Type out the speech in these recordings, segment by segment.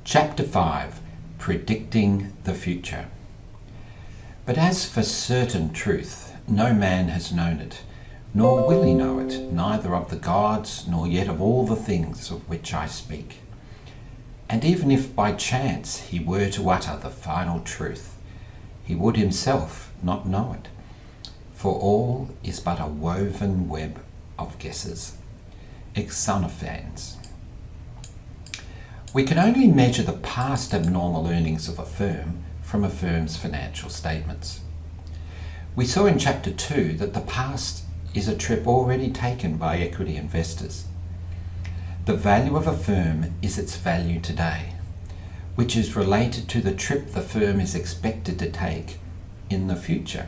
Chapter 5, Predicting the Future. But as for certain truth, no man has known it, nor will he know it, neither of the gods, nor yet of all the things of which I speak. And even if by chance he were to utter the final truth, he would himself not know it, for all is but a woven web of guesses. Exonophans. We can only measure the past abnormal earnings of a firm from a firm's financial statements. We saw in Chapter 2 that the past is a trip already taken by equity investors. The value of a firm is its value today, which is related to the trip the firm is expected to take in the future.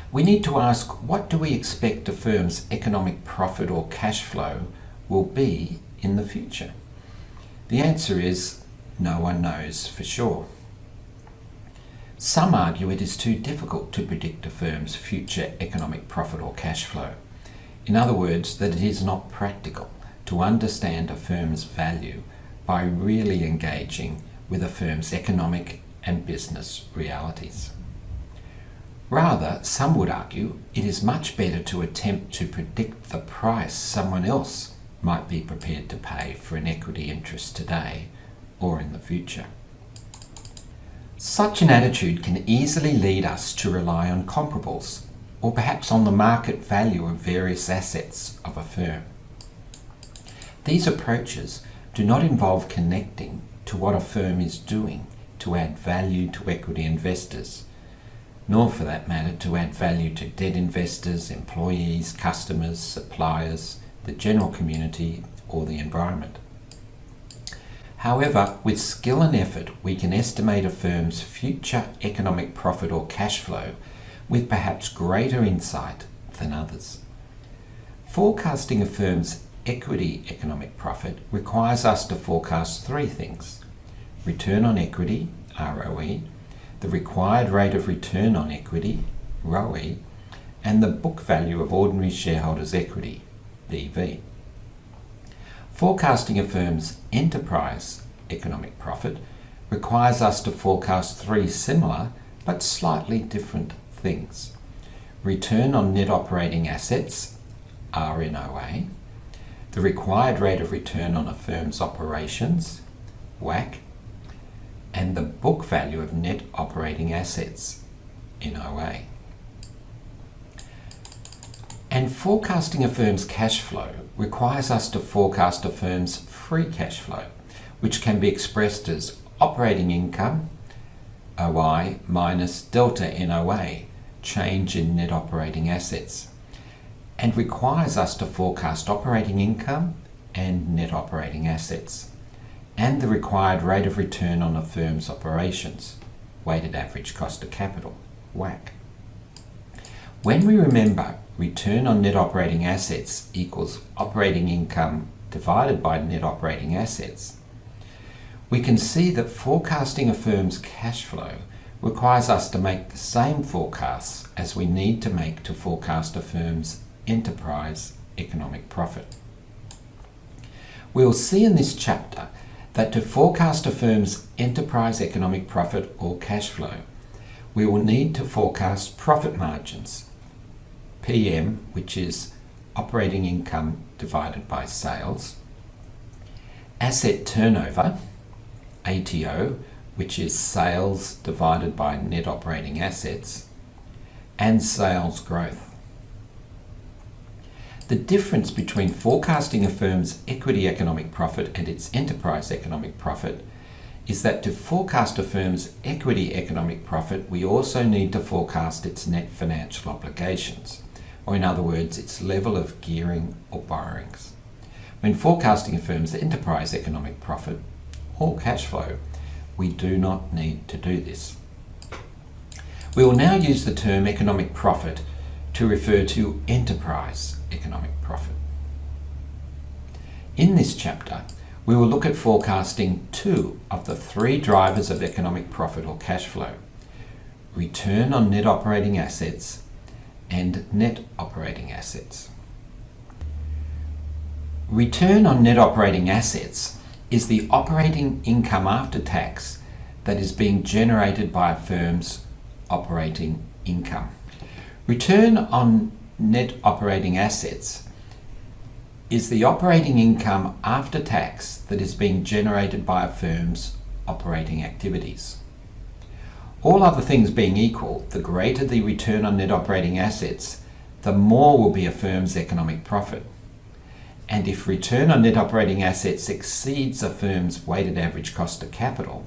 We need to ask, what do we expect a firm's economic profit or cash flow will be in the future? The answer is, no one knows for sure. Some argue it is too difficult to predict a firm's future economic profit or cash flow. In other words, that it is not practical to understand a firm's value by really engaging with a firm's economic and business realities. Rather, some would argue it is much better to attempt to predict the price someone else might be prepared to pay for an equity interest today or in the future. Such an attitude can easily lead us to rely on comparables, or perhaps on the market value of various assets of a firm. These approaches do not involve connecting to what a firm is doing to add value to equity investors, nor for that matter to add value to debt investors, employees, customers, suppliers, the general community, or the environment. However, with skill and effort, we can estimate a firm's future economic profit or cash flow with perhaps greater insight than others. Forecasting a firm's equity economic profit requires us to forecast three things: return on equity, ROE, the required rate of return on equity, ROE, and the book value of ordinary shareholders' equity, BV. Forecasting a firm's enterprise economic profit requires us to forecast three similar but slightly different things: return on net operating assets, RNOA, the required rate of return on a firm's operations, WACC, and the book value of net operating assets, NOA. And forecasting a firm's cash flow requires us to forecast a firm's free cash flow, which can be expressed as operating income, OI, minus delta NOA, change in net operating assets, and requires us to forecast operating income and net operating assets, and the required rate of return on a firm's operations, weighted average cost of capital, WACC. When we remember return on net operating assets equals operating income divided by net operating assets, we can see that forecasting a firm's cash flow requires us to make the same forecasts as we need to make to forecast a firm's enterprise economic profit. We will see in this chapter that to forecast a firm's enterprise economic profit or cash flow, we will need to forecast profit margins, PM, which is operating income divided by sales, asset turnover, ATO, which is sales divided by net operating assets, and sales growth. The difference between forecasting a firm's equity economic profit and its enterprise economic profit is that to forecast a firm's equity economic profit, we also need to forecast its net financial obligations, or in other words, its level of gearing or borrowings. When forecasting a firm's enterprise economic profit or cash flow, we do not need to do this. We will now use the term economic profit to refer to enterprise economic profit. In this chapter, we will look at forecasting two of the three drivers of economic profit or cash flow: return on net operating assets and net operating assets. Return on net operating assets is the operating income after tax that is being generated by a firm's operating income. Return on net operating assets is the operating income after tax that is being generated by a firm's operating activities. All other things being equal, the greater the return on net operating assets, the more will be a firm's economic profit. And if return on net operating assets exceeds a firm's weighted average cost of capital,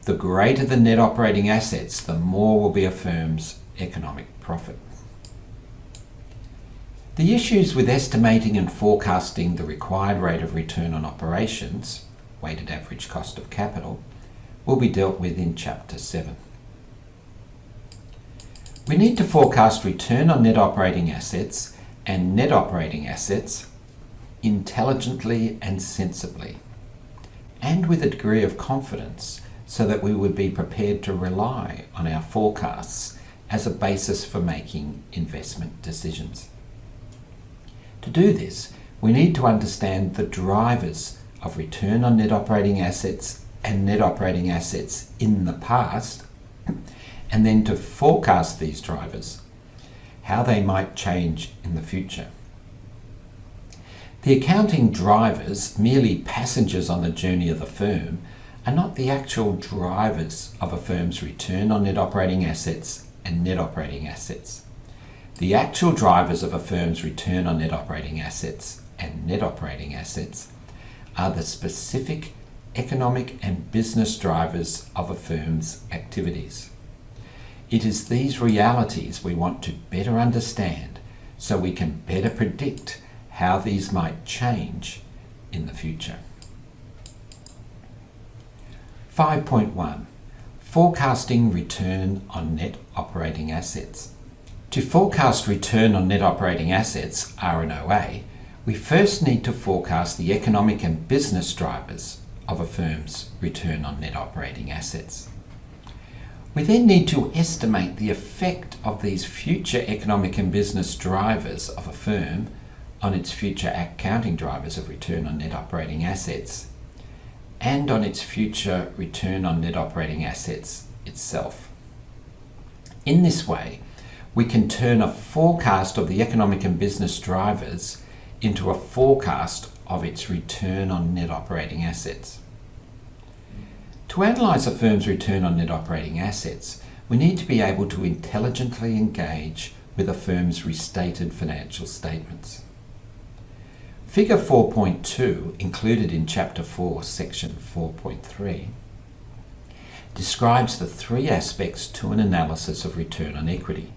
the greater the net operating assets, the more will be a firm's economic profit. The issues with estimating and forecasting the required rate of return on operations, weighted average cost of capital, will be dealt with in Chapter 7. We need to forecast return on net operating assets and net operating assets intelligently and sensibly, and with a degree of confidence so that we would be prepared to rely on our forecasts as a basis for making investment decisions. To do this, we need to understand the drivers of return on net operating assets and net operating assets in the past, and then to forecast these drivers, how they might change in the future. The accounting drivers, merely passengers on the journey of the firm, are not the actual drivers of a firm's return on net operating assets and net operating assets. The actual drivers of a firm's return on net operating assets and net operating assets are the specific economic and business drivers of a firm's activities. It is these realities we want to better understand so we can better predict how these might change in the future. 5.1. Forecasting return on net operating assets. To forecast return on net operating assets, RNOA, we first need to forecast the economic and business drivers of a firm's return on net operating assets. We then need to estimate the effect of these future economic and business drivers of a firm on its future accounting drivers of return on net operating assets and on its future return on net operating assets itself. In this way, we can turn a forecast of the economic and business drivers into a forecast of its return on net operating assets. To analyse a firm's return on net operating assets, we need to be able to intelligently engage with a firm's restated financial statements. Figure 4.2, included in Chapter 4, Section 4.3, describes the three aspects to an analysis of return on equity: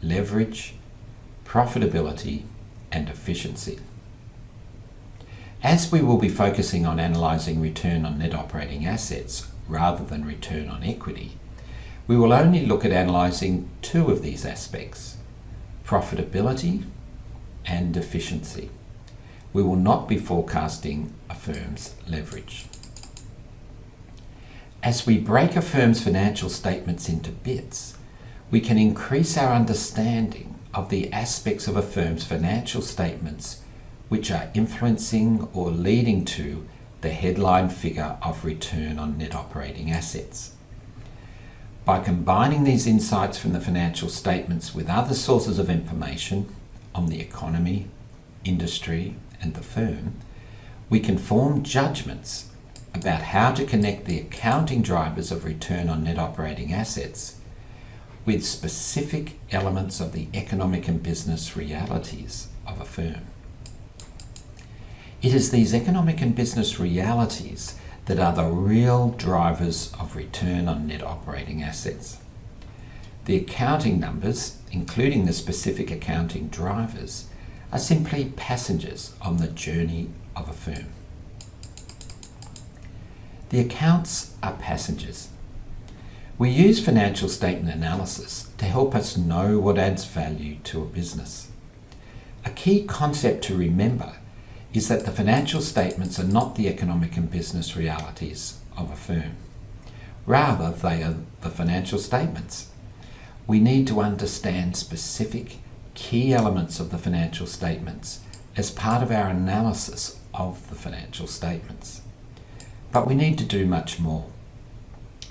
leverage, profitability, and efficiency. As we will be focusing on analysing return on net operating assets rather than return on equity, we will only look at analysing two of these aspects: profitability and efficiency. We will not be forecasting a firm's leverage. As we break a firm's financial statements into bits, we can increase our understanding of the aspects of a firm's financial statements which are influencing or leading to the headline figure of return on net operating assets. By combining these insights from the financial statements with other sources of information on the economy, industry, and the firm, we can form judgments about how to connect the accounting drivers of return on net operating assets with specific elements of the economic and business realities of a firm. It is these economic and business realities that are the real drivers of return on net operating assets. The accounting numbers, including the specific accounting drivers, are simply passengers on the journey of a firm. The accounts are passengers. We use financial statement analysis to help us know what adds value to a business. A key concept to remember is that the financial statements are not the economic and business realities of a firm. Rather, they are the financial statements. We need to understand specific key elements of the financial statements as part of our analysis of the financial statements. But we need to do much more.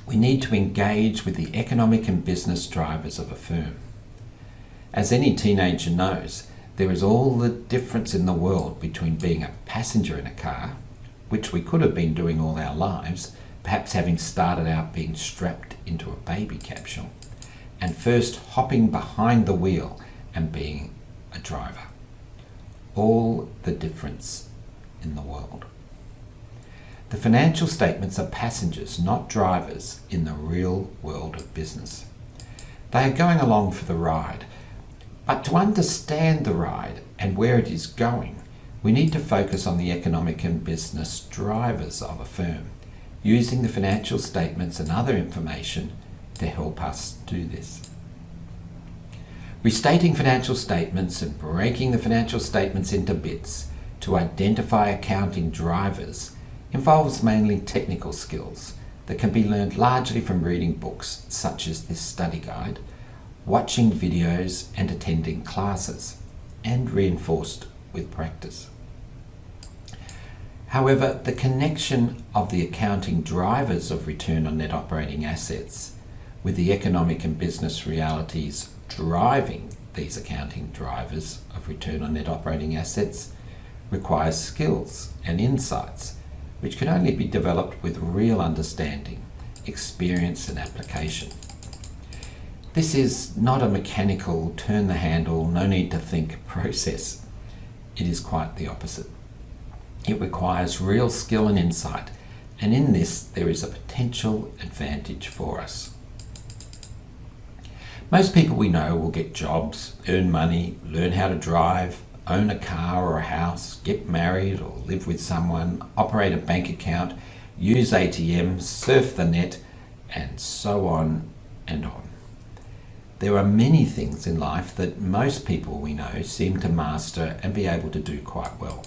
We need to engage with the economic and business drivers of a firm. As any teenager knows, there is all the difference in the world between being a passenger in a car, which we could have been doing all our lives, perhaps having started out being strapped into a baby capsule, and first hopping behind the wheel and being a driver. All the difference in the world. The financial statements are passengers, not drivers, in the real world of business. They are going along for the ride, but to understand the ride and where it is going, we need to focus on the economic and business drivers of a firm, using the financial statements and other information to help us do this. Restating financial statements and breaking the financial statements into bits to identify accounting drivers involves mainly technical skills that can be learned largely from reading books such as this study guide, watching videos and attending classes, and reinforced with practice. However, the connection of the accounting drivers of return on net operating assets with the economic and business realities driving these accounting drivers of return on net operating assets requires skills and insights which can only be developed with real understanding, experience and application. This is not a mechanical, turn the handle, no need to think process. It is quite the opposite. It requires real skill and insight, and in this there is a potential advantage for us. Most people we know will get jobs, earn money, learn how to drive, own a car or a house, get married or live with someone, operate a bank account, use ATMs, surf the net, and so on and on. There are many things in life that most people we know seem to master and be able to do quite well.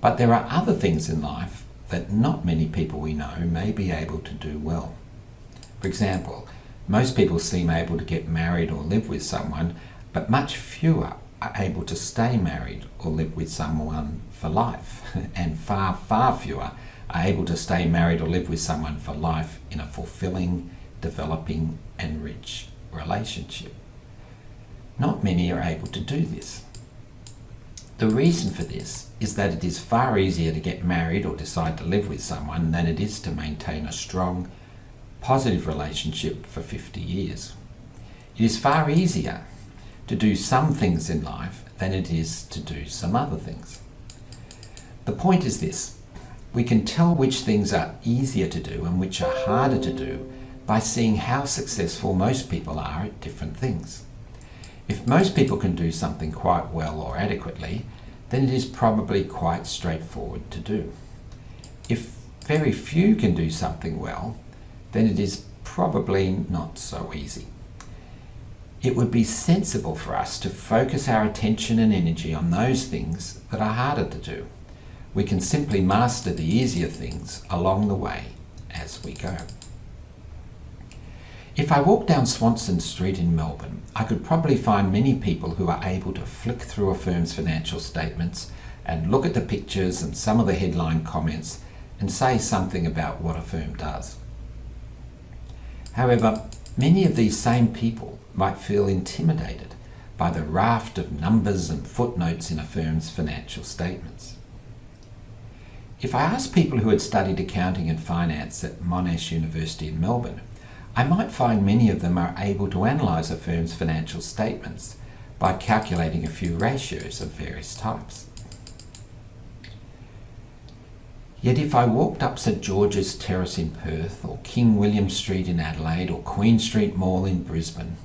But there are other things in life that not many people we know may be able to do well. For example, most people seem able to get married or live with someone, but much fewer are able to stay married or live with someone for life, and far, far fewer are able to stay married or live with someone for life in a fulfilling, developing and rich relationship. Not many are able to do this. The reason for this is that it is far easier to get married or decide to live with someone than it is to maintain a strong, positive relationship for 50 years. It is far easier to do some things in life than it is to do some other things. The point is this: we can tell which things are easier to do and which are harder to do by seeing how successful most people are at different things. If most people can do something quite well or adequately, then it is probably quite straightforward to do. If very few can do something well, then it is probably not so easy. It would be sensible for us to focus our attention and energy on those things that are harder to do. We can simply master the easier things along the way as we go. If I walk down Swanston Street in Melbourne, I could probably find many people who are able to flick through a firm's financial statements and look at the pictures and some of the headline comments and say something about what a firm does. However, many of these same people might feel intimidated by the raft of numbers and footnotes in a firm's financial statements. If I asked people who had studied accounting and finance at Monash University in Melbourne, I might find many of them are able to analyse a firm's financial statements by calculating a few ratios of various types. Yet if I walked up St George's Terrace in Perth, or King William Street in Adelaide, or Queen Street Mall in Brisbane,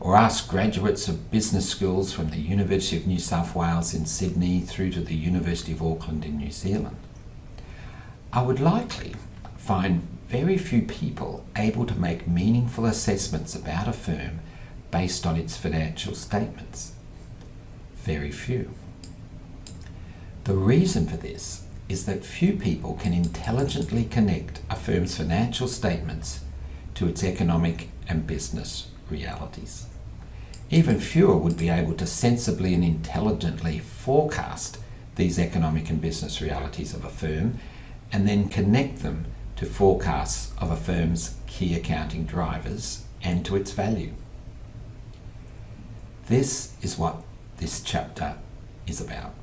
or asked graduates of business schools from the University of New South Wales in Sydney through to the University of Auckland in New Zealand, I would likely find very few people able to make meaningful assessments about a firm based on its financial statements. Very few. The reason for this is that few people can intelligently connect a firm's financial statements to its economic and business realities. Even fewer would be able to sensibly and intelligently forecast these economic and business realities of a firm and then connect them to forecasts of a firm's key accounting drivers and to its value. This is what this chapter is about.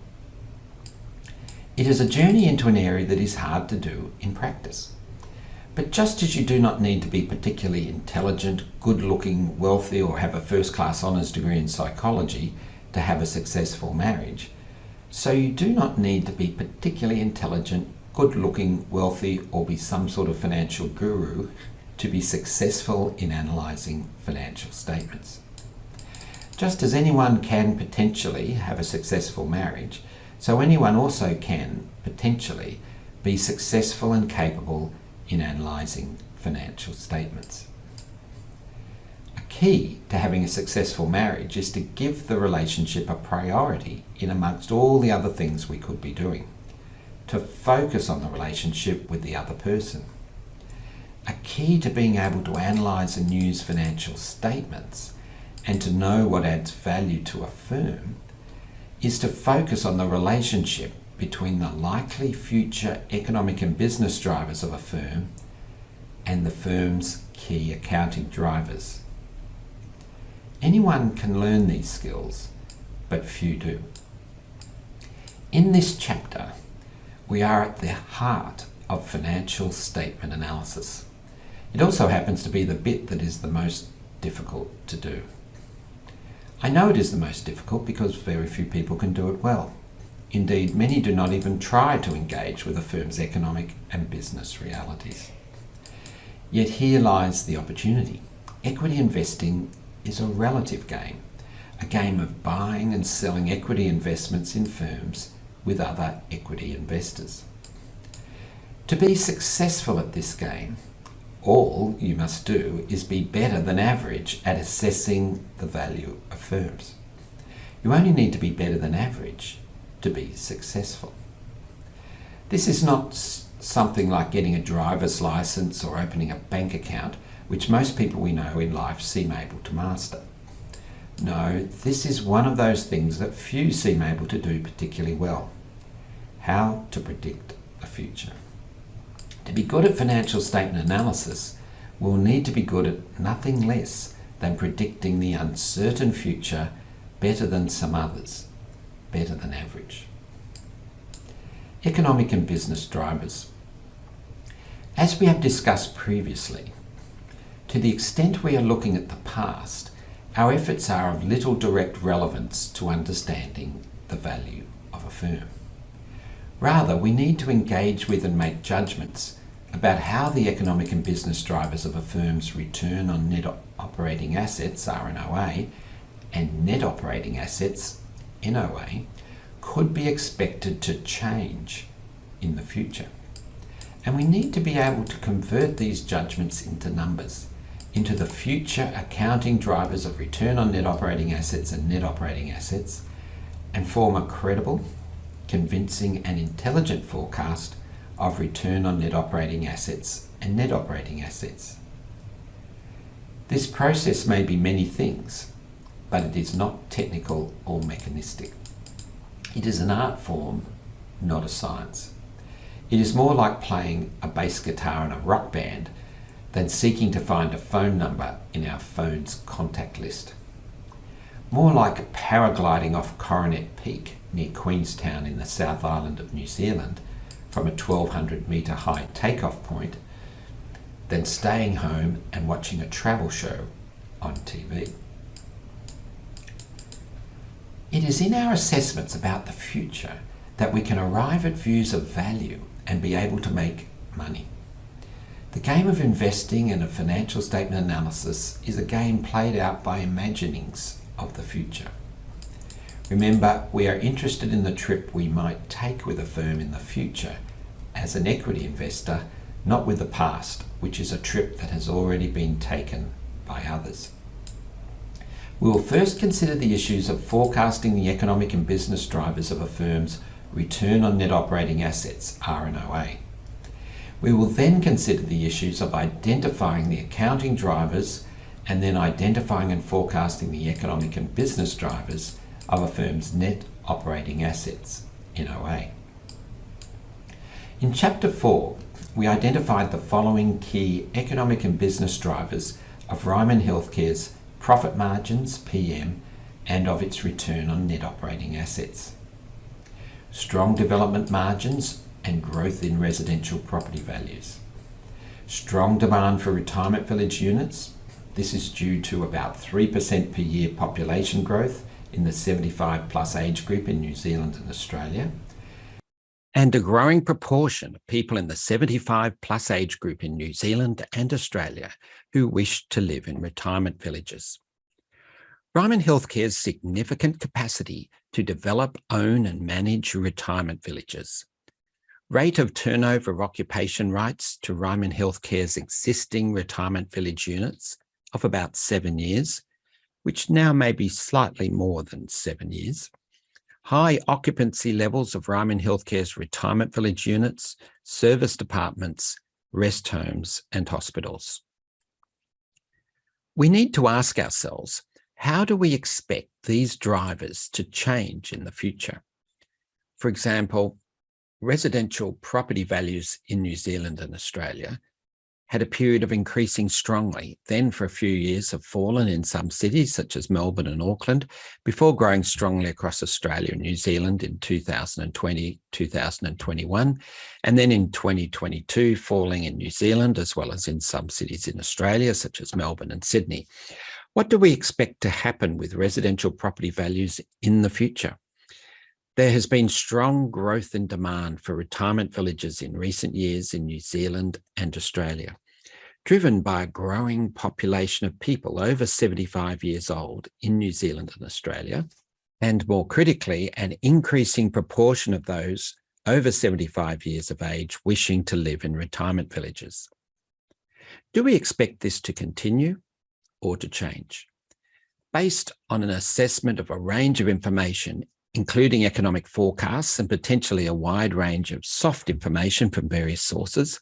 It is a journey into an area that is hard to do in practice. But just as you do not need to be particularly intelligent, good-looking, wealthy, or have a first-class honours degree in psychology to have a successful marriage, so you do not need to be particularly intelligent, good-looking, wealthy, or be some sort of financial guru to be successful in analysing financial statements. Just as anyone can potentially have a successful marriage, so anyone also can potentially be successful and capable in analysing financial statements. A key to having a successful marriage is to give the relationship a priority in amongst all the other things we could be doing, to focus on the relationship with the other person. A key to being able to analyse and use financial statements and to know what adds value to a firm is to focus on the relationship between the likely future economic and business drivers of a firm and the firm's key accounting drivers. Anyone can learn these skills, but few do. In this chapter, we are at the heart of financial statement analysis. It also happens to be the bit that is the most difficult to do. I know it is the most difficult because very few people can do it well. Indeed, many do not even try to engage with a firm's economic and business realities. Yet here lies the opportunity. Equity investing is a relative game, a game of buying and selling equity investments in firms with other equity investors. To be successful at this game, all you must do is be better than average at assessing the value of firms. You only need to be better than average to be successful. This is not something like getting a driver's license or opening a bank account, which most people we know in life seem able to master. No, this is one of those things that few seem able to do particularly well. How to predict the future. To be good at financial statement analysis, we'll need to be good at nothing less than predicting the uncertain future better than some others, better than average. Economic and business drivers. As we have discussed previously, to the extent we are looking at the past, our efforts are of little direct relevance to understanding the value of a firm. Rather, we need to engage with and make judgments about how the economic and business drivers of a firm's return on net operating assets, RNOA, and net operating assets, NOA, could be expected to change in the future. And we need to be able to convert these judgments into numbers, into the future accounting drivers of return on net operating assets and net operating assets, and form a credible, convincing and intelligent forecast of return on net operating assets and net operating assets. This process may be many things, but it is not technical or mechanistic. It is an art form, not a science. It is more like playing a bass guitar in a rock band than seeking to find a phone number in our phone's contact list. More like paragliding off Coronet Peak near Queenstown in the South Island of New Zealand from a 1,200 metre high takeoff point than staying home and watching a travel show on TV. It is in our assessments about the future that we can arrive at views of value and be able to make money. The game of investing and of financial statement analysis is a game played out by imaginings of the future. Remember, we are interested in the trip we might take with a firm in the future as an equity investor, not with the past, which is a trip that has already been taken by others. We will first consider the issues of forecasting the economic and business drivers of a firm's return on net operating assets, RNOA. We will then consider the issues of identifying the accounting drivers and then identifying and forecasting the economic and business drivers of a firm's net operating assets, NOA. In Chapter 4, we identified the following key economic and business drivers of Ryman Healthcare's profit margins, PM, and of its return on net operating assets. Strong development margins and growth in residential property values. Strong demand for retirement village units. This is due to about 3% per year population growth in the 75 plus age group in New Zealand and Australia, and a growing proportion of people in the 75 plus age group in New Zealand and Australia who wish to live in retirement villages. Ryman Healthcare's significant capacity to develop, own and manage retirement villages. Rate of turnover of occupation rights to Ryman Healthcare's existing retirement village units of about 7 years, which now may be slightly more than 7 years. High occupancy levels of Ryman Healthcare's retirement village units, service departments, rest homes and hospitals. We need to ask ourselves, how do we expect these drivers to change in the future? For example, residential property values in New Zealand and Australia had a period of increasing strongly, then for a few years have fallen in some cities such as Melbourne and Auckland, before growing strongly across Australia and New Zealand in 2020, 2021, and then in 2022 falling in New Zealand as well as in some cities in Australia such as Melbourne and Sydney. What do we expect to happen with residential property values in the future? There has been strong growth in demand for retirement villages in recent years in New Zealand and Australia, driven by a growing population of people over 75 years old in New Zealand and Australia, and more critically, an increasing proportion of those over 75 years of age wishing to live in retirement villages. Do we expect this to continue or to change? Based on an assessment of a range of information, including economic forecasts and potentially a wide range of soft information from various sources,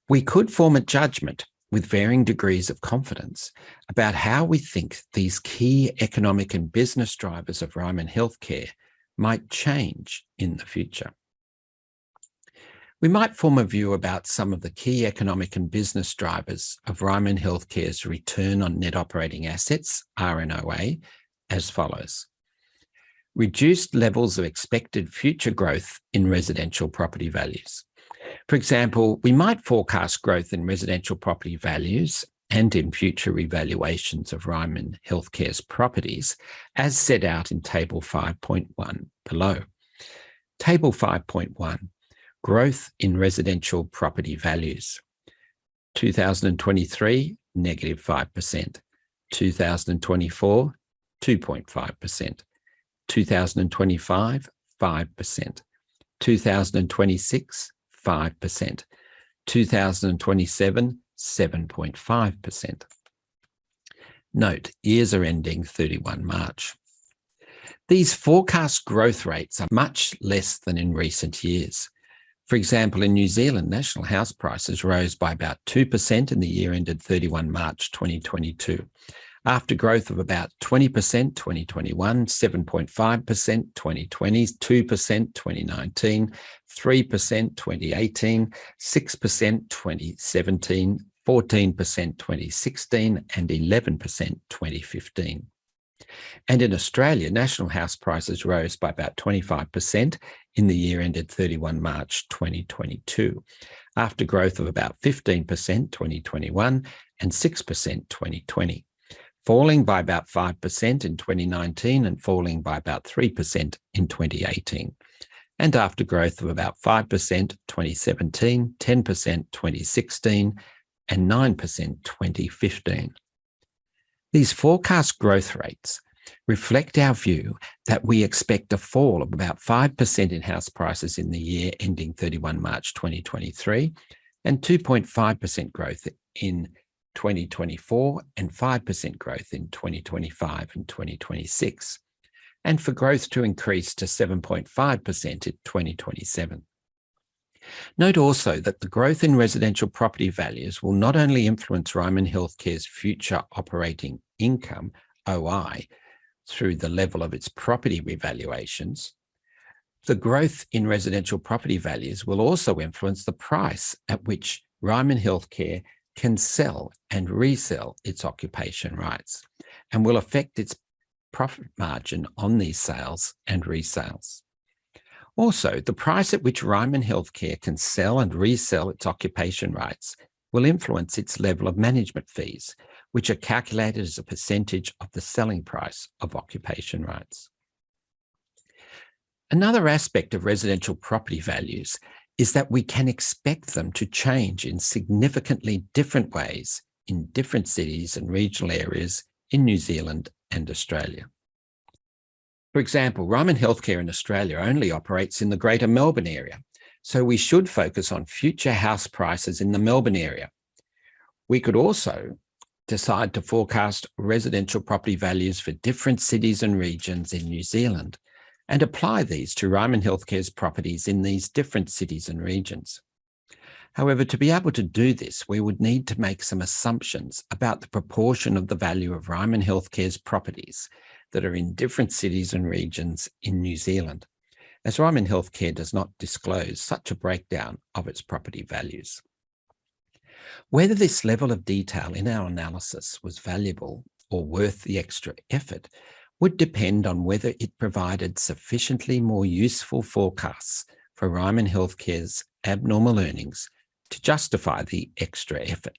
we could form a judgment with varying degrees of confidence about how we think these key economic and business drivers of Ryman Healthcare might change in the future. We might form a view about some of the key economic and business drivers of Ryman Healthcare's return on net operating assets, RNOA, as follows. Reduced levels of expected future growth in residential property values. For example, we might forecast growth in residential property values and in future revaluations of Ryman Healthcare's properties as set out in Table 5.1 below. Table 5.1, Growth in Residential Property Values. 2023, negative 5%. 2024, 2.5%. 2025, 5%, 2026, 5%, 2027, 7.5%. Note, years are ending 31 March. These forecast growth rates are much less than in recent years. For example, in New Zealand, national house prices rose by about 2% in the year ended 31 March 2022. After growth of about 20% 2021, 7.5% 2020, 2% 2019, 3% 2018, 6% 2017, 14% 2016, and 11% 2015. And in Australia, national house prices rose by about 25% in the year ended 31 March 2022, after growth of about 15% 2021 and 6% 2020. Falling by about 5% in 2019 and falling by about 3% in 2018. And after growth of about 5% 2017, 10% 2016, and 9% 2015. These forecast growth rates reflect our view that we expect a fall of about 5% in house prices in the year ending 31 March 2023 and 2.5% growth in 2024 and 5% growth in 2025 and 2026, and for growth to increase to 7.5% in 2027. Note also that the growth in residential property values will not only influence Ryman Healthcare's future operating income, OI, through the level of its property revaluations, The growth in residential property values will also influence the price at which Ryman Healthcare can sell and resell its occupation rights, and will affect its profit margin on these sales and resales. Also, the price at which Ryman Healthcare can sell and resell its occupation rights will influence its level of management fees, which are calculated as a percentage of the selling price of occupation rights. Another aspect of residential property values is that we can expect them to change in significantly different ways in different cities and regional areas in New Zealand and Australia. For example, Ryman Healthcare in Australia only operates in the Greater Melbourne area, so we should focus on future house prices in the Melbourne area. We could also decide to forecast residential property values for different cities and regions in New Zealand and apply these to Ryman Healthcare's properties in these different cities and regions. However, to be able to do this, we would need to make some assumptions about the proportion of the value of Ryman Healthcare's properties that are in different cities and regions in New Zealand, as Ryman Healthcare does not disclose such a breakdown of its property values. Whether this level of detail in our analysis was valuable or worth the extra effort would depend on whether it provided sufficiently more useful forecasts for Ryman Healthcare's abnormal earnings to justify the extra effort.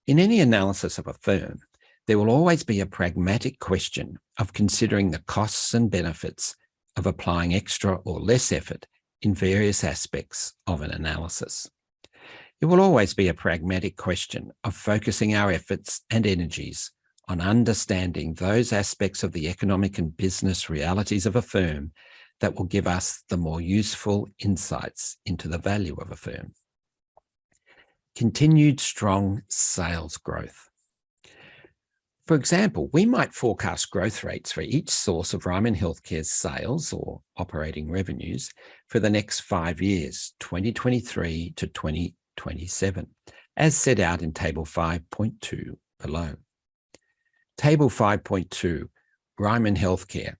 In any analysis of a firm, there will always be a pragmatic question of considering the costs and benefits of applying extra or less effort in various aspects of an analysis. It will always be a pragmatic question of focusing our efforts and energies on understanding those aspects of the economic and business realities of a firm that will give us the more useful insights into the value of a firm. Continued strong sales growth. For example, we might forecast growth rates for each source of Ryman Healthcare's sales or operating revenues for the next 5 years, 2023 to 2027, as set out in Table 5.2 below. Table 5.2, Ryman Healthcare,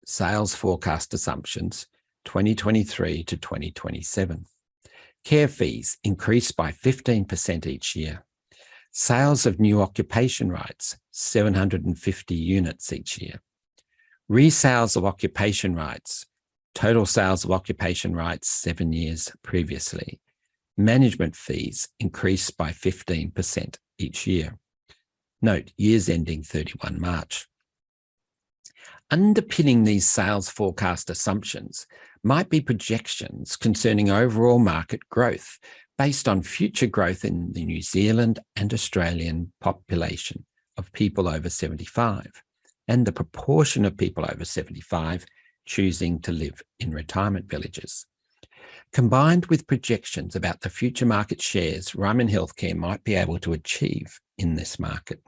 Sales Forecast Assumptions, 2023 to 2027. Care fees increase by 15% each year. Sales of new occupation rights, 750 units each year. Resales of occupation rights, total sales of occupation rights 7 years previously. Management fees increase by 15% each year. Note, years ending 31 March. Underpinning these sales forecast assumptions might be projections concerning overall market growth based on future growth in the New Zealand and Australian population of people over 75 and the proportion of people over 75 choosing to live in retirement villages. Combined with projections about the future market shares Ryman Healthcare might be able to achieve in this market.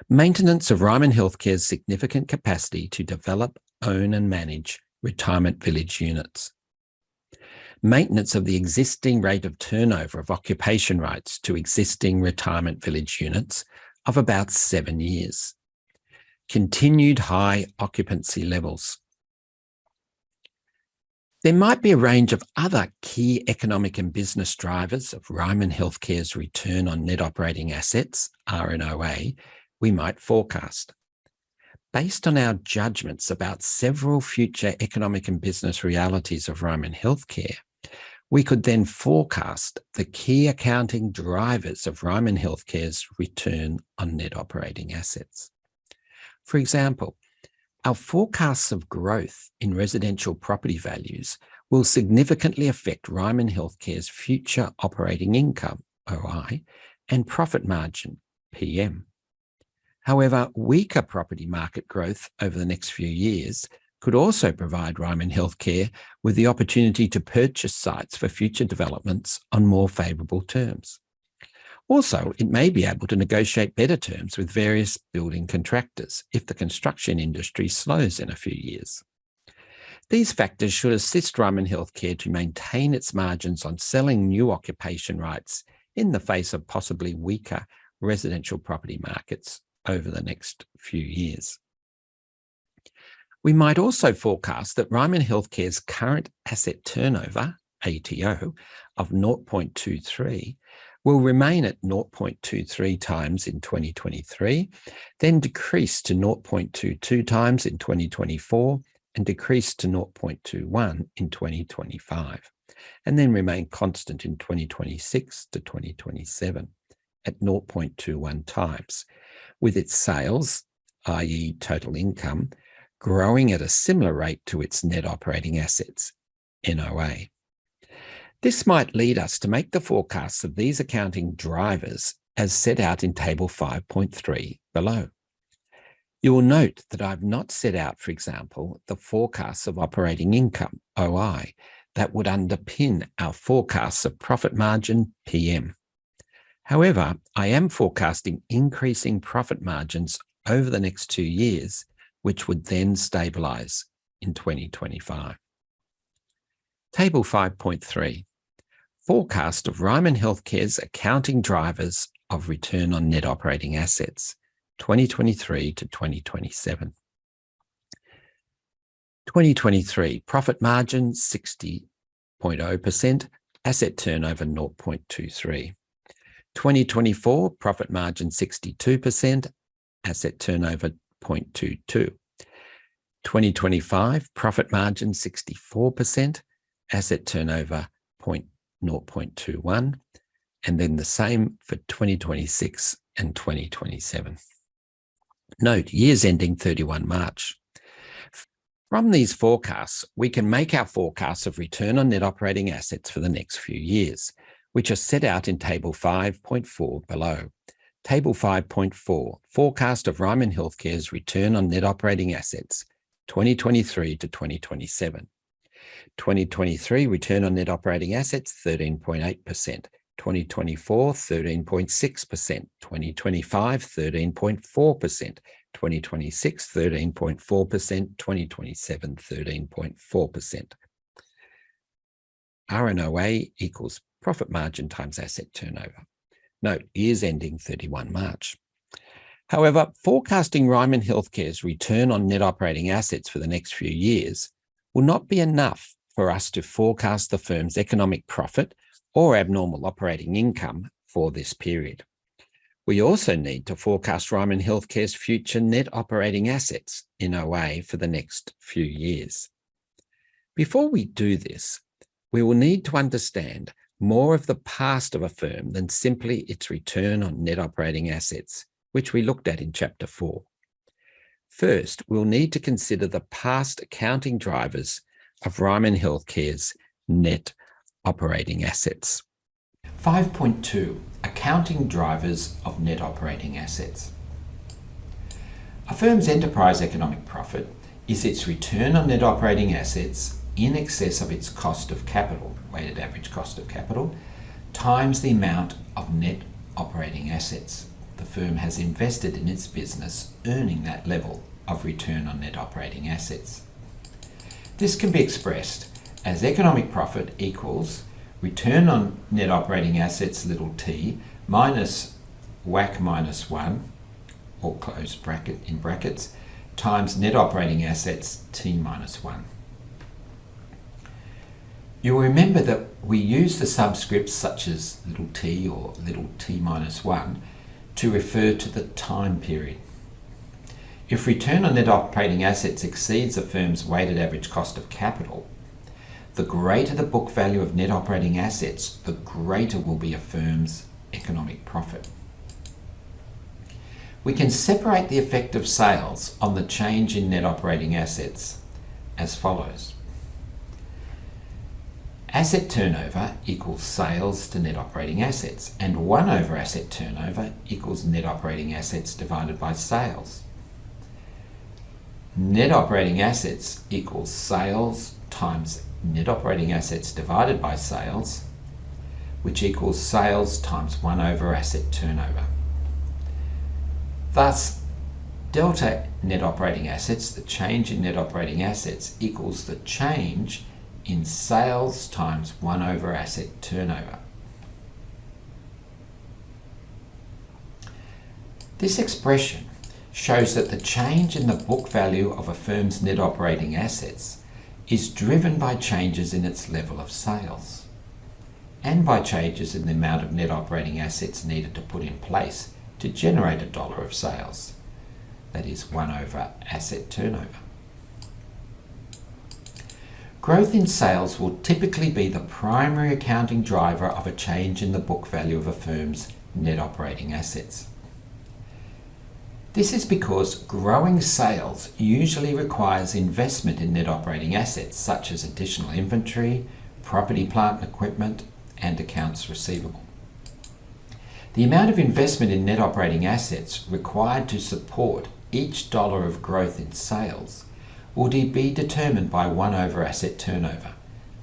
Maintenance of Ryman Healthcare's significant capacity to develop, own and manage retirement village units. Maintenance of the existing rate of turnover of occupation rights to existing retirement village units of about 7 years. Continued high occupancy levels. There might be a range of other key economic and business drivers of Ryman Healthcare's return on net operating assets, RNOA, we might forecast. Based on our judgments about several future economic and business realities of Ryman Healthcare, we could then forecast the key accounting drivers of Ryman Healthcare's return on net operating assets. For example, our forecasts of growth in residential property values will significantly affect Ryman Healthcare's future operating income, OI, and profit margin, PM. However, weaker property market growth over the next few years could also provide Ryman Healthcare with the opportunity to purchase sites for future developments on more favourable terms. Also, it may be able to negotiate better terms with various building contractors if the construction industry slows in a few years. These factors should assist Ryman Healthcare to maintain its margins on selling new occupation rights in the face of possibly weaker residential property markets over the next few years. We might also forecast that Ryman Healthcare's current asset turnover, ATO, of 0.23 will remain at 0.23 times in 2023, then decrease to 0.22 times in 2024, and decrease to 0.21 in 2025, and then remain constant in 2026 to 2027 at 0.21 times, with its sales, i.e. total income, growing at a similar rate to its net operating assets, NOA. This might lead us to make the forecasts of these accounting drivers as set out in Table 5.3 below. You will note that I've not set out, for example, the forecasts of operating income, OI, that would underpin our forecasts of profit margin, PM. However, I am forecasting increasing profit margins over the next 2 years, which would then stabilise in 2025. Table 5.3, forecast of Ryman Healthcare's accounting drivers of return on net operating assets, 2023 to 2027. 2023, profit margin 60.0%, asset turnover 0.23. 2024, profit margin 62%, asset turnover 0.22. 2025, profit margin 64%, asset turnover 0.21, and then the same for 2026 and 2027. Note, years ending 31 March. From these forecasts, we can make our forecasts of return on net operating assets for the next few years, which are set out in Table 5.4 below. Table 5.4, forecast of Ryman Healthcare's return on net operating assets, 2023 to 2027. 2023 return on net operating assets, 13.8%. 2024, 13.6%. 2025, 13.4%. 2026, 13.4%. 2027, 13.4%. RNOA equals profit margin times asset turnover. Note, years ending 31 March. However, forecasting Ryman Healthcare's return on net operating assets for the next few years will not be enough for us to forecast the firm's economic profit or abnormal operating income for this period. We also need to forecast Ryman Healthcare's future net operating assets, NOA, for the next few years. Before we do this, we will need to understand more of the past of a firm than simply its return on net operating assets, which we looked at in Chapter 4. First, we'll need to consider the past accounting drivers of Ryman Healthcare's net operating assets. 5.2, accounting drivers of net operating assets. A firm's enterprise economic profit is its return on net operating assets in excess of its cost of capital, weighted average cost of capital, times the amount of net operating assets the firm has invested in its business, earning that level of return on net operating assets. This can be expressed as economic profit equals return on net operating assets, little t, minus WACC minus 1, or close bracket in brackets, times net operating assets, t minus 1. You'll remember that we use the subscripts such as little t or little t minus 1 to refer to the time period. If return on net operating assets exceeds a firm's weighted average cost of capital, the greater the book value of net operating assets, the greater will be a firm's economic profit. We can separate the effect of sales on the change in net operating assets as follows. Asset turnover equals sales to net operating assets, and 1 over asset turnover equals net operating assets divided by sales. Net operating assets equals sales times net operating assets divided by sales, which equals sales times 1 over asset turnover. Thus, delta net operating assets, the change in net operating assets, equals the change in sales times 1 over asset turnover. This expression shows that the change in the book value of a firm's net operating assets is driven by changes in its level of sales and by changes in the amount of net operating assets needed to put in place to generate $1 of sales. That is 1 over asset turnover. Growth in sales will typically be the primary accounting driver of a change in the book value of a firm's net operating assets. This is because growing sales usually requires investment in net operating assets such as additional inventory, property, plant and equipment, and accounts receivable. The amount of investment in net operating assets required to support each dollar of growth in sales will be determined by 1 over asset turnover,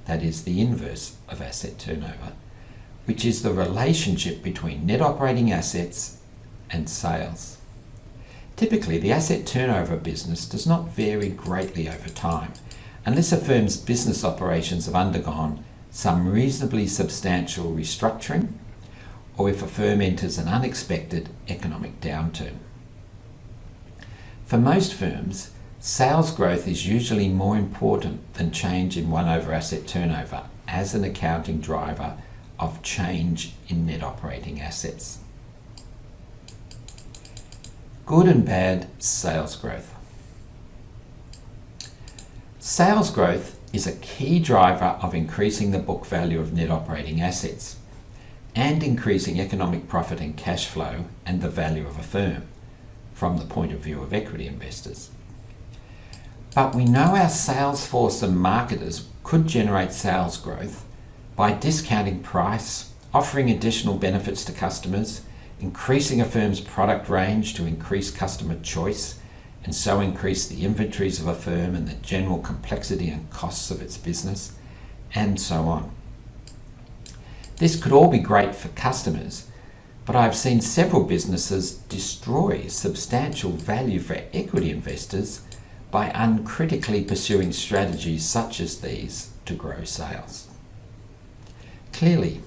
that is the inverse of asset turnover, which is the relationship between net operating assets and sales. Typically, the asset turnover business does not vary greatly over time, unless a firm's business operations have undergone some reasonably substantial restructuring, or if a firm enters an unexpected economic downturn. For most firms, sales growth is usually more important than change in 1 over asset turnover as an accounting driver of change in net operating assets. Good and bad sales growth. Sales growth is a key driver of increasing the book value of net operating assets and increasing economic profit and cash flow and the value of a firm from the point of view of equity investors. But we know our sales force and marketers could generate sales growth by discounting price, offering additional benefits to customers, increasing a firm's product range to increase customer choice and so increase the inventories of a firm and the general complexity and costs of its business, and so on. This could all be great for customers, but I've seen several businesses destroy substantial value for equity investors by uncritically pursuing strategies such as these to grow sales. Clearly,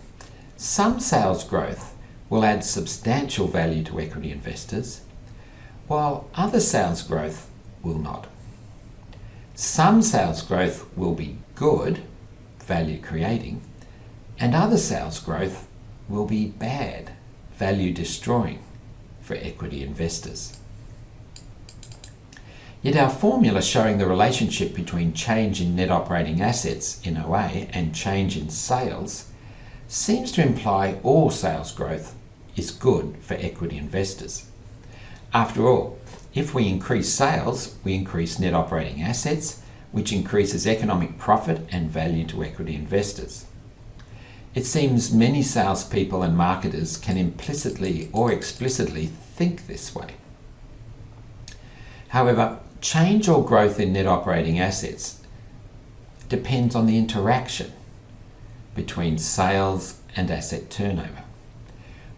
some sales growth will add substantial value to equity investors, while other sales growth will not. Some sales growth will be good, value creating, and other sales growth will be bad, value destroying for equity investors. Yet our formula showing the relationship between change in net operating assets in OA and change in sales seems to imply all sales growth is good for equity investors. After all, if we increase sales, we increase net operating assets, which increases economic profit and value to equity investors. It seems many salespeople and marketers can implicitly or explicitly think this way. However, change or growth in net operating assets depends on the interaction between sales and asset turnover.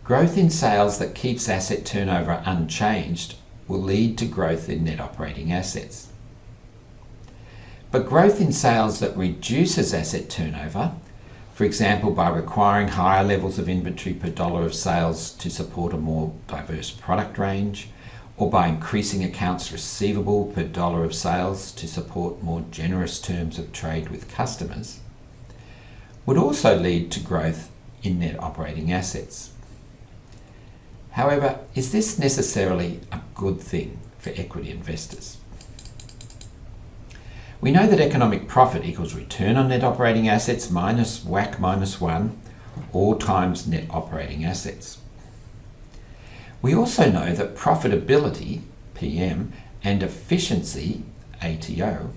Growth in sales that keeps asset turnover unchanged will lead to growth in net operating assets. But growth in sales that reduces asset turnover, for example by requiring higher levels of inventory per dollar of sales to support a more diverse product range, or by increasing accounts receivable per dollar of sales to support more generous terms of trade with customers, would also lead to growth in net operating assets. However, is this necessarily a good thing for equity investors? We know that economic profit equals return on net operating assets minus WACC minus 1, or times net operating assets. We also know that profitability, PM, and efficiency, ATO,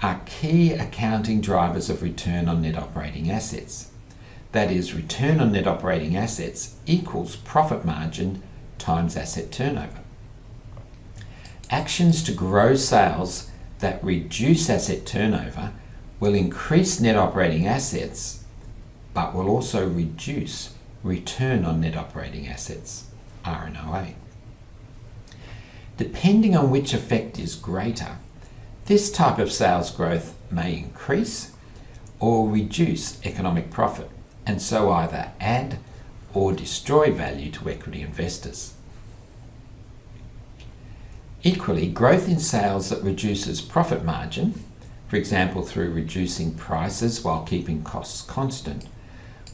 are key accounting drivers of return on net operating assets. That is, return on net operating assets equals profit margin times asset turnover. Actions to grow sales that reduce asset turnover will increase net operating assets, but will also reduce return on net operating assets, RNOA. Depending on which effect is greater, this type of sales growth may increase or reduce economic profit, and so either add or destroy value to equity investors. Equally, growth in sales that reduces profit margin, for example through reducing prices while keeping costs constant,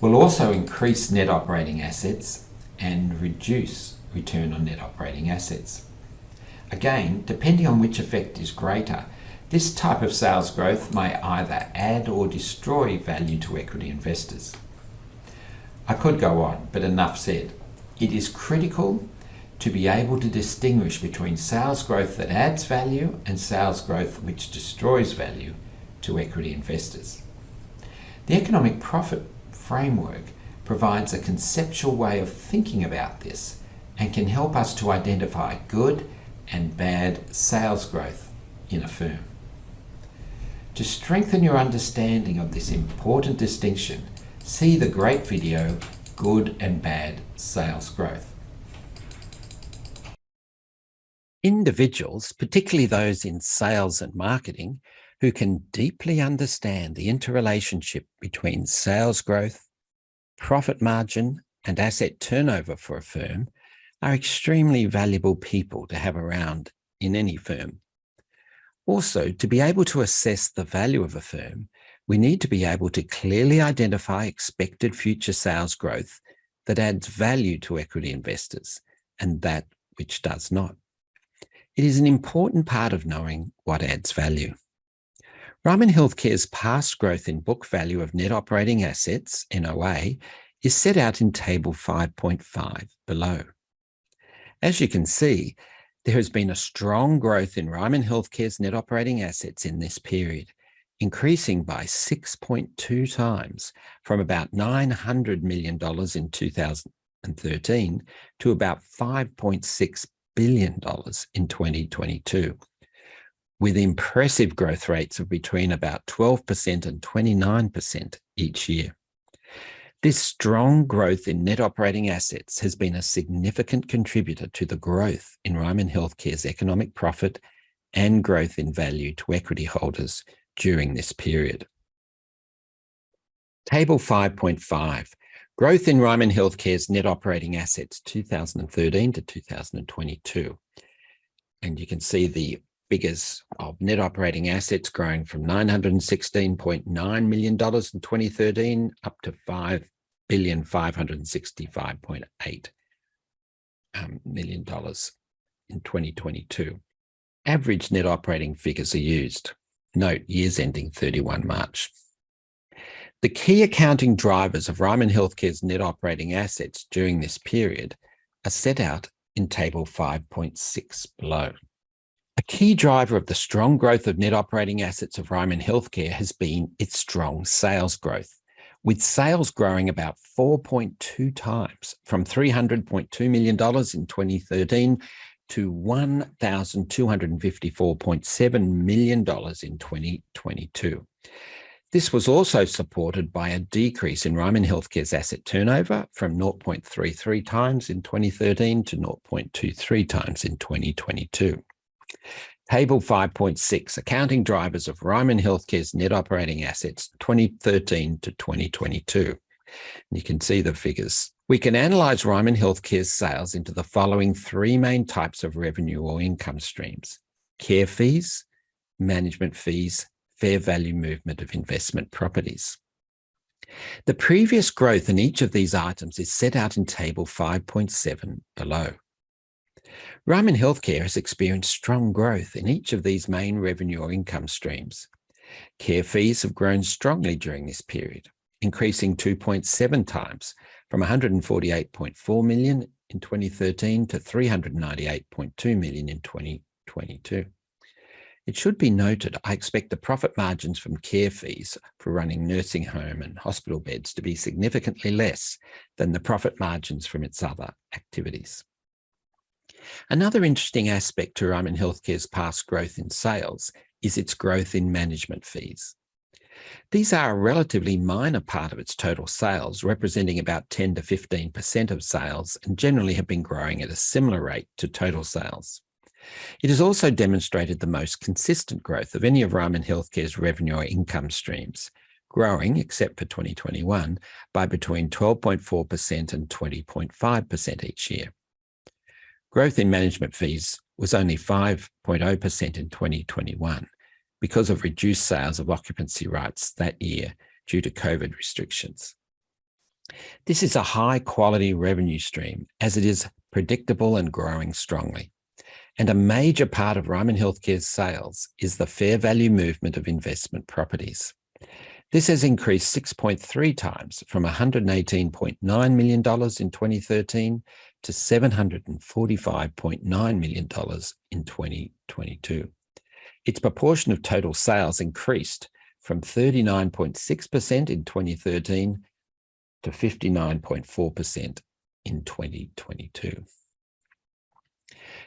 will also increase net operating assets and reduce return on net operating assets. Again, depending on which effect is greater, this type of sales growth may either add or destroy value to equity investors. I could go on, but enough said. It is critical to be able to distinguish between sales growth that adds value and sales growth which destroys value to equity investors. The economic profit framework provides a conceptual way of thinking about this and can help us to identify good and bad sales growth in a firm. To strengthen your understanding of this important distinction, see the great video, Good and Bad Sales Growth. Individuals, particularly those in sales and marketing, who can deeply understand the interrelationship between sales growth, profit margin, and asset turnover for a firm, are extremely valuable people to have around in any firm. Also, to be able to assess the value of a firm, we need to be able to clearly identify expected future sales growth that adds value to equity investors and that which does not. It is an important part of knowing what adds value. Ryman Healthcare's past growth in book value of net operating assets, NOA, is set out in Table 5.5 below. As you can see, there has been a strong growth in Ryman Healthcare's net operating assets in this period, increasing by 6.2 times from about $900 million in 2013 to about $5.6 billion in 2022, with impressive growth rates of between about 12% and 29% each year. This strong growth in net operating assets has been a significant contributor to the growth in Ryman Healthcare's economic profit and growth in value to equity holders during this period. Table 5.5, growth in Ryman Healthcare's net operating assets 2013 to 2022. And you can see the figures of net operating assets growing from $916.9 million in 2013 up to $5,565.8 million in 2022. Average net operating figures are used. Note, years ending 31 March. The key accounting drivers of Ryman Healthcare's net operating assets during this period are set out in Table 5.6 below. A key driver of the strong growth of net operating assets of Ryman Healthcare has been its strong sales growth, with sales growing about 4.2 times from $300.2 million in 2013 to $1,254.7 million in 2022. This was also supported by a decrease in Ryman Healthcare's asset turnover from 0.33 times in 2013 to 0.23 times in 2022. Table 5.6, accounting drivers of Ryman Healthcare's net operating assets 2013 to 2022. You can see the figures. We can analyze Ryman Healthcare's sales into the following three main types of revenue or income streams: care fees, management fees, fair value movement of investment properties. The previous growth in each of these items is set out in Table 5.7 below. Ryman Healthcare has experienced strong growth in each of these main revenue or income streams. Care fees have grown strongly during this period, increasing 2.7 times from $148.4 million in 2013 to $398.2 million in 2022. It should be noted, I expect the profit margins from care fees for running nursing home and hospital beds to be significantly less than the profit margins from its other activities. Another interesting aspect to Ryman Healthcare's past growth in sales is its growth in management fees. These are a relatively minor part of its total sales, representing about 10 to 15% of sales, and generally have been growing at a similar rate to total sales. It has also demonstrated the most consistent growth of any of Ryman Healthcare's revenue or income streams, growing, except for 2021, by between 12.4% and 20.5% each year. Growth in management fees was only 5.0% in 2021 because of reduced sales of occupancy rights that year due to COVID restrictions. This is a high-quality revenue stream as it is predictable and growing strongly. And a major part of Ryman Healthcare's sales is the fair value movement of investment properties. This has increased 6.3 times from $118.9 million in 2013 to $745.9 million in 2022. Its proportion of total sales increased from 39.6% in 2013 to 59.4% in 2022.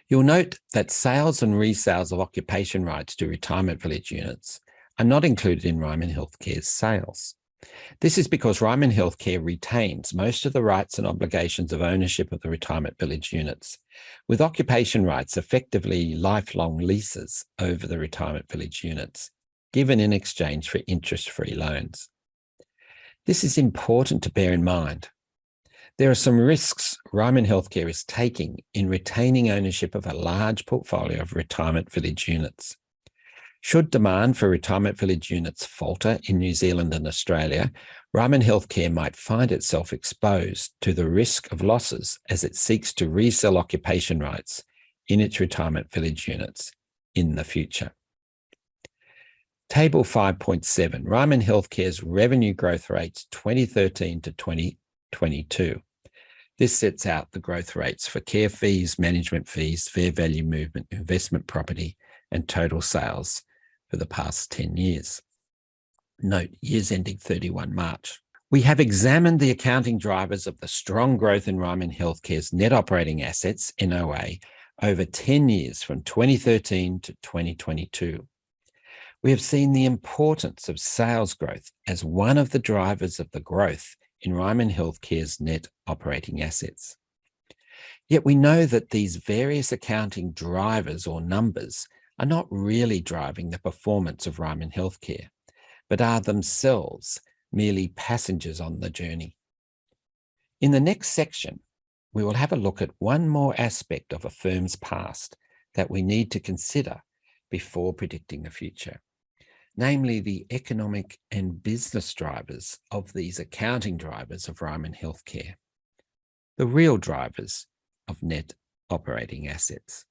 You'll note that sales and resales of occupation rights to retirement village units are not included in Ryman Healthcare's sales. This is because Ryman Healthcare retains most of the rights and obligations of ownership of the retirement village units, with occupation rights effectively lifelong leases over the retirement village units, given in exchange for interest-free loans. This is important to bear in mind. There are some risks Ryman Healthcare is taking in retaining ownership of a large portfolio of retirement village units. Should demand for retirement village units falter in New Zealand and Australia, Ryman Healthcare might find itself exposed to the risk of losses as it seeks to resell occupation rights in its retirement village units in the future. Table 5.7, Ryman Healthcare's revenue growth rates 2013 to 2022. This sets out the growth rates for care fees, management fees, fair value movement, investment property, and total sales for the past 10 years. Note, years ending 31 March. We have examined the accounting drivers of the strong growth in Ryman Healthcare's net operating assets, NOA, over 10 years from 2013 to 2022. We have seen the importance of sales growth as one of the drivers of the growth in Ryman Healthcare's net operating assets. Yet we know that these various accounting drivers or numbers are not really driving the performance of Ryman Healthcare, but are themselves merely passengers on the journey. In the next section, we will have a look at one more aspect of a firm's past that we need to consider before predicting the future, namely the economic and business drivers of these accounting drivers of Ryman Healthcare, the real drivers of net operating assets.